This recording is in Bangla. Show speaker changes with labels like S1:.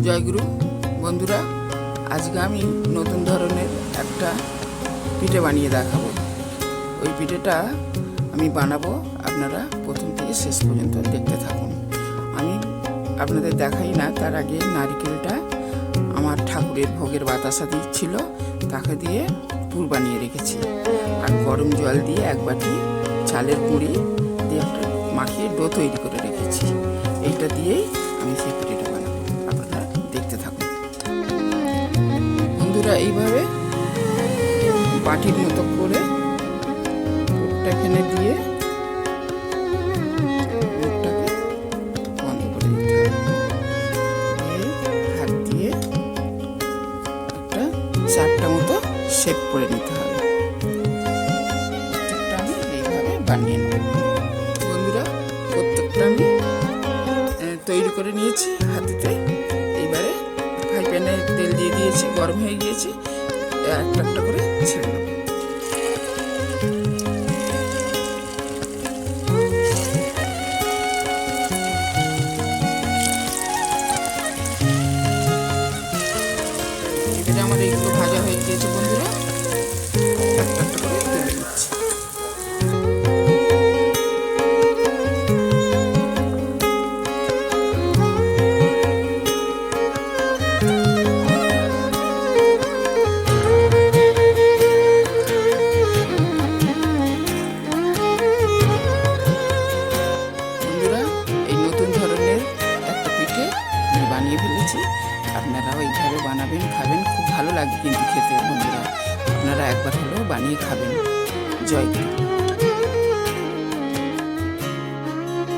S1: জয়গুরু বন্ধুরা, আজকে আমি নতুন ধরনের একটা পিঠে বানিয়ে দেখাবো। ওই পিঠেটা আমি বানাবো, আপনারা প্রথম থেকে শেষ পর্যন্ত দেখতে থাকুন। আমি আপনাদের দেখাই না, তার আগে নারকেলটা আমার ঠাকুরের ভোগের বাতাসা দিচ্ছিল, তাকে দিয়ে পুর বানিয়ে রেখেছি। আর গরম জল দিয়ে এক বাটি চালের গুঁড়ি দিয়ে একটা মাখিয়ে ডো তৈরি করে রেখেছি। এইটা দিয়েই আমি সেই পিঠেটা বানাবো, আপনারা দেখতে থাকুন। বন্ধুরা, এইভাবে বাটির মতো করে পুরটা এখানে দিয়ে মুখটাকে বন্ধ করে দিতে হবে। হাত দিয়ে একটা চারটা মতো শেপ করে নিতে হবে। প্রত্যেকটা আমি এইভাবে বানিয়ে নেব। বন্ধুরা, প্রত্যেকটা আমি তৈরি করে নিয়েছি হাতেতে। এইবারে ফ্রাই প্যানে তেল দিয়ে দিয়েছি, গরম হয়ে গিয়েছে। একটা একটা করে ছেড়ে দেবো। এবারে আমার এইগুলো ভাজা হয়ে গিয়েছে বন্ধুরা, একটা একটা করে তুলে নিচ্ছি। বানিয়ে ফেলেছি, আপনারাও এইভাবে বানাবেন, খাবেন, খুব ভালো লাগে কিন্তু খেতে। বন্ধুরা, আপনারা একবার হলেও বানিয়ে খাবেন। জয় গুরু।